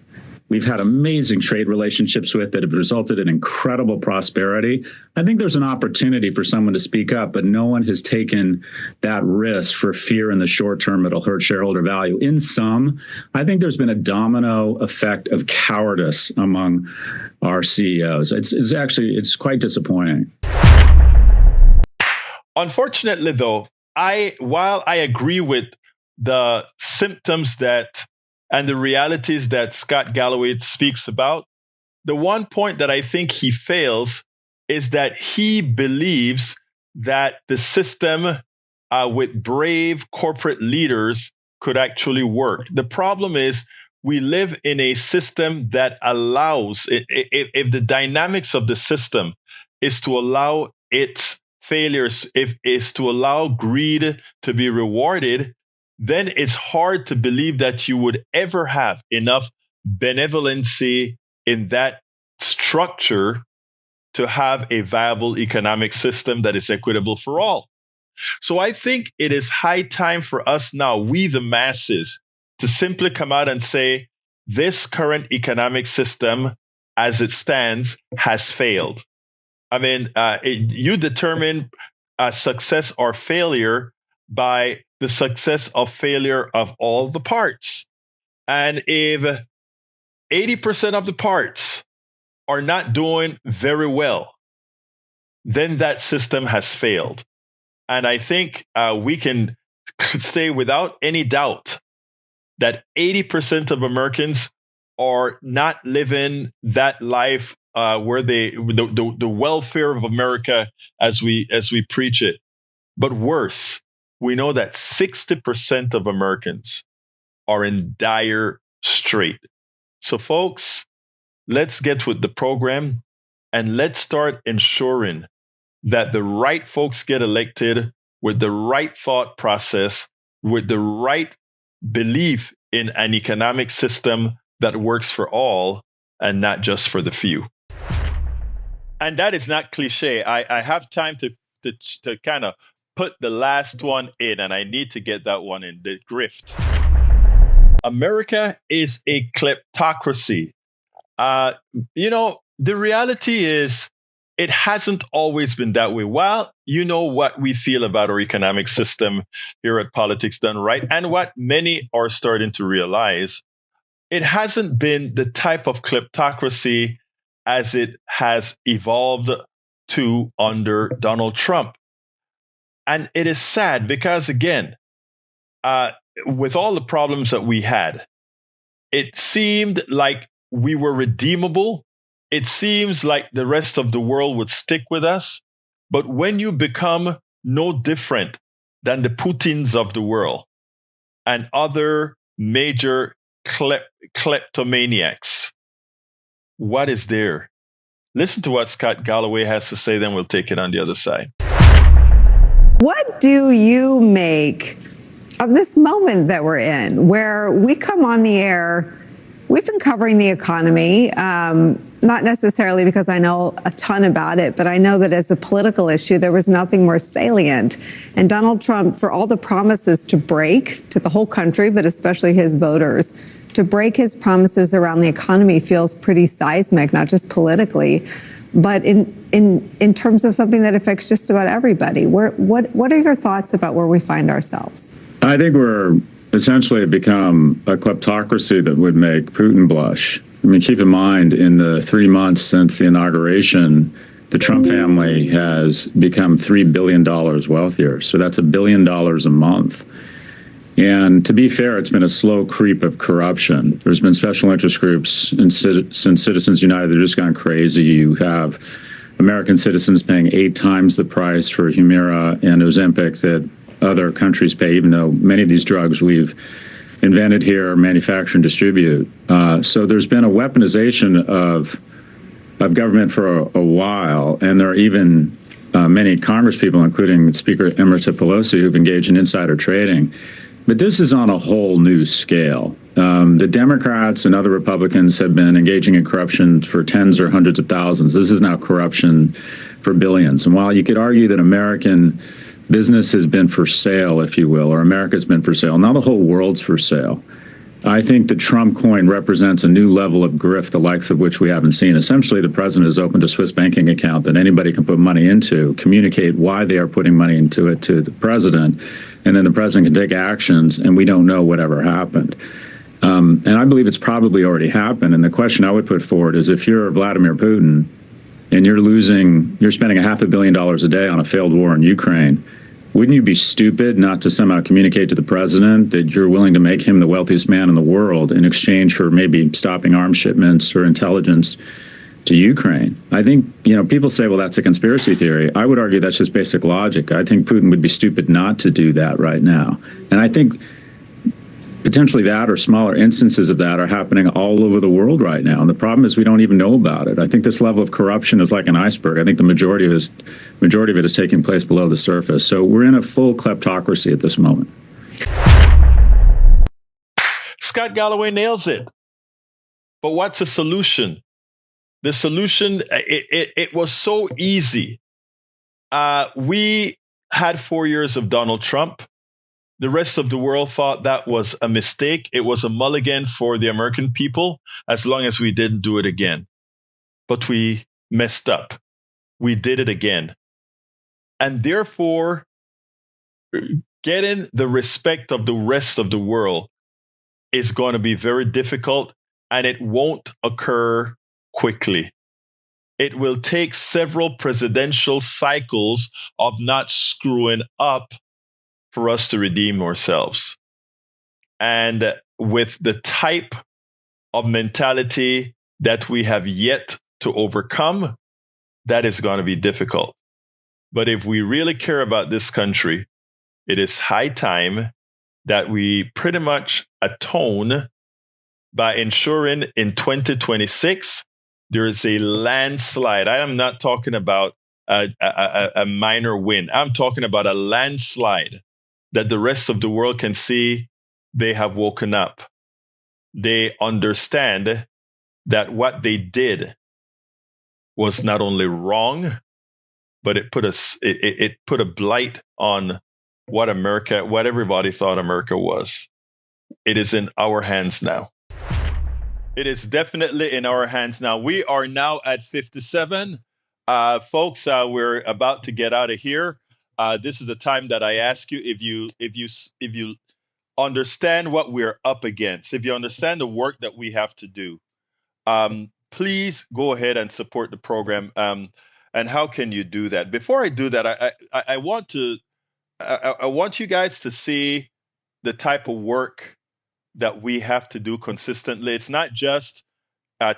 we've had amazing trade relationships with, that have resulted in incredible prosperity. I think there's an opportunity for someone to speak up, but no one has taken that risk for fear in the short term it'll hurt shareholder value. In sum, I think there's been a domino effect of cowardice among our CEOs. It's quite disappointing. Unfortunately, though, while I agree with the symptoms that and the realities that Scott Galloway speaks about, the one point that I think he fails is that he believes that the system with brave corporate leaders could actually work. The problem is we live in a system that allows, if the dynamics of the system is to allow its failures, if is to allow greed to be rewarded, then it's hard to believe that you would ever have enough benevolency in that structure to have a viable economic system that is equitable for all. So I think it is high time for us now, we the masses, to simply come out and say, this current economic system as it stands has failed. I mean, you determine success or failure by the success or failure of all the parts. And if 80% of the parts are not doing very well, then that system has failed. And I think we can say without any doubt that 80% of Americans are not living that life where the welfare of America as we preach it. But worse, we know that 60% of Americans are in dire strait. So folks, let's get with the program and let's start ensuring that the right folks get elected with the right thought process, with the right belief in an economic system that works for all and not just for the few. And that is not cliche. I have time to kind of put the last one in, and I need to get that one in, the grift. America is a kleptocracy. The reality is it hasn't always been that way. While you know what we feel about our economic system here at Politics Done Right, and what many are starting to realize, it hasn't been the type of kleptocracy as it has evolved to under Donald Trump. And it is sad because, again, with all the problems that we had, it seemed like we were redeemable. It seems like the rest of the world would stick with us. But when you become no different than the Putins of the world and other major kleptomaniacs, what is there? Listen to what Scott Galloway has to say, then we'll take it on the other side. What do you make of this moment that we're in, where we come on the air? We've been covering the economy, not necessarily because I know a ton about it, but I know that as a political issue, there was nothing more salient. And Donald Trump, for all the promises to break to the whole country, but especially his voters, to break his promises around the economy feels pretty seismic, not just politically, but in terms of something that affects just about everybody. What are your thoughts about where we find ourselves? I think we're essentially become a kleptocracy that would make Putin blush. I mean, keep in mind, in the 3 months since the inauguration, the Trump family has become $3 billion wealthier. So that's $1 billion a month. And to be fair, it's been a slow creep of corruption. There's been special interest groups since Citizens United. They've just gone crazy. You have American citizens paying 8 times the price for Humira and Ozempic that other countries pay, even though many of these drugs we've invented here, manufacture and distribute. So there's been a weaponization of government for a while, and there are even many Congress people, including Speaker Emerita Pelosi, who've engaged in insider trading. But this is on a whole new scale. The Democrats and other Republicans have been engaging in corruption for tens or hundreds of thousands. This is now corruption for billions. And while you could argue that American business has been for sale, if you will, or America's been for sale, now the whole world's for sale, I think the Trump coin represents a new level of grift, the likes of which we haven't seen. Essentially, the president has opened a Swiss banking account that anybody can put money into, communicate why they are putting money into it to the president, and then the president can take actions, and we don't know whatever happened. And I believe it's probably already happened. And the question I would put forward is, if you're Vladimir Putin and you're spending $500 million a day on a failed war in Ukraine, Wouldn't you be stupid not to somehow communicate to the president that you're willing to make him the wealthiest man in the world in exchange for maybe stopping arms shipments or intelligence to Ukraine? I think, people say, well, that's a conspiracy theory. I would argue that's just basic logic. I think Putin would be stupid not to do that right now. And I think potentially that or smaller instances of that are happening all over the world right now. And the problem is we don't even know about it. I think this level of corruption is like an iceberg. I think the majority of it is taking place below the surface. So we're in a full kleptocracy at this moment. Scott Galloway nails it. But what's the solution? The solution, it was so easy. We had 4 years of Donald Trump. The rest of the world thought that was a mistake. It was a mulligan for the American people as long as we didn't do it again. But we messed up. We did it again. And therefore, getting the respect of the rest of the world is going to be very difficult, and it won't occur quickly. It will take several presidential cycles of not screwing up for us to redeem ourselves. And with the type of mentality that we have yet to overcome, that is going to be difficult. But if we really care about this country, it is high time that we pretty much atone by ensuring in 2026 there is a landslide. I am not talking about a minor win. I'm talking about a landslide that the rest of the world can see they have woken up. They understand that what they did was not only wrong, but it put a blight on what everybody thought America was. It is in our hands now. It is definitely in our hands now. We are now at 57. Folks, we're about to get out of here. This is the time that I ask you if you understand what we're up against, if you understand the work that we have to do, please go ahead and support the program. And how can you do that? Before I do that, I want you guys to see the type of work that we have to do consistently. It's not just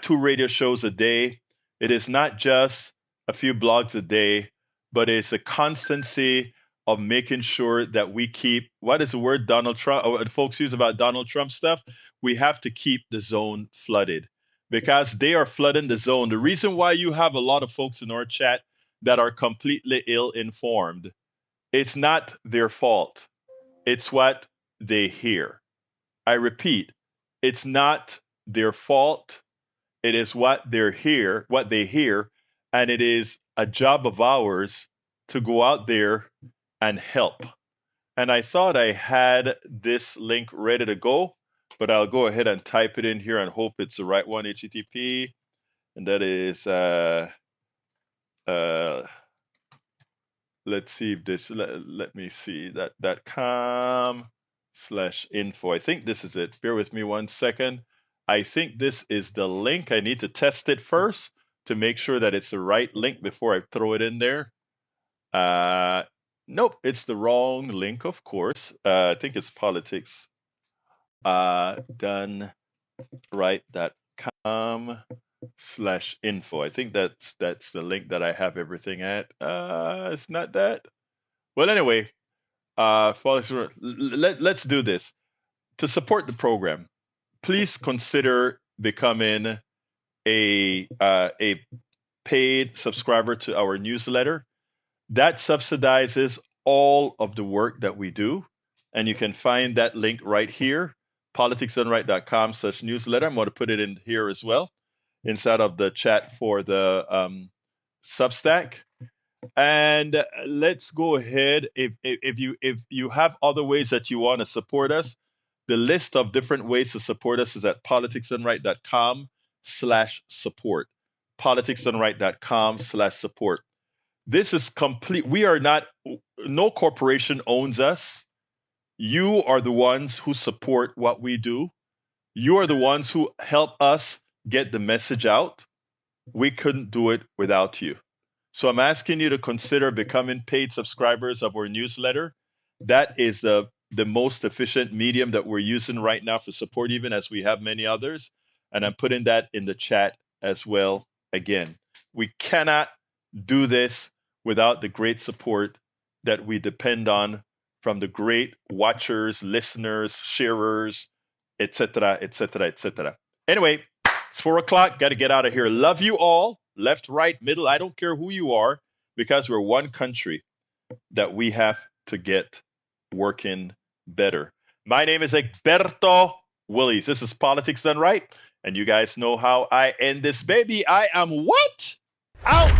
2 radio shows a day. It is not just a few blogs a day, but it's a constancy of making sure that we keep, what is the word Donald Trump, or folks use about Donald Trump stuff? We have to keep the zone flooded because they are flooding the zone. The reason why you have a lot of folks in our chat that are completely ill-informed, it's not their fault. It's what they hear. I repeat, it's not their fault. It is what they hear, and it is a job of ours to go out there and help. And I thought I had this link ready to go, but I'll go ahead and type it in here and hope it's the right one, HTTP. And that is, let's see if this, let me see, that .com/info. I think this is it. Bear with me 1 second. I think this is the link. I need to test it first to make sure that it's the right link before I throw it in there. Nope, it's the wrong link, of course. I think it's politics. doneright.com/info. I think that's the link that I have everything at. It's not that. Well, anyway, let's do this. To support the program, please consider becoming a paid subscriber to our newsletter. That subsidizes all of the work that we do. And you can find that link right here, politicsdoneright.com/newsletter. I'm going to put it in here as well, inside of the chat for the Substack. And let's go ahead. If you have other ways that you want to support us, the list of different ways to support us is at politicsdoneright.com/support. politicsdoneright.com/support. This is complete. We are not, no corporation owns us. You are the ones who support what we do. You are the ones who help us get the message out. We couldn't do it without you. So I'm asking you to consider becoming paid subscribers of our newsletter. That is the most efficient medium that we're using right now for support, even as we have many others. And I'm putting that in the chat as well. Again, we cannot do this without the great support that we depend on from the great watchers, listeners, sharers, etc., etc., etc. Anyway, it's 4 o'clock. Got to get out of here. Love you all, left, right, middle. I don't care who you are, because we're one country that we have to get working better. My name is Egberto Willies. This is Politics Done Right. And you guys know how I end this baby. I am what? Out.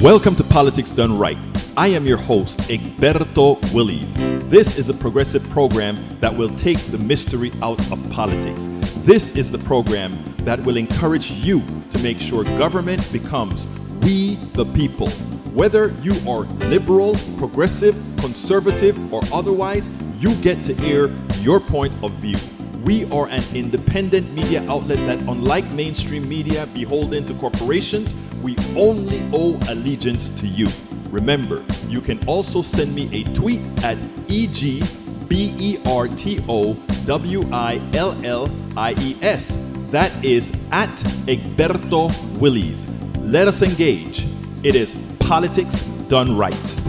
Welcome to Politics Done Right. I am your host, Egberto Willies. This is a progressive program that will take the mystery out of politics. This is the program that will encourage you to make sure government becomes we the people. Whether you are liberal, progressive, conservative, or otherwise, you get to air your point of view. We are an independent media outlet that, unlike mainstream media beholden to corporations, we only owe allegiance to you. Remember, you can also send me a tweet at EGBERTOWILLIES. That is at Egberto Willies. Let us engage. It is Politics Done Right.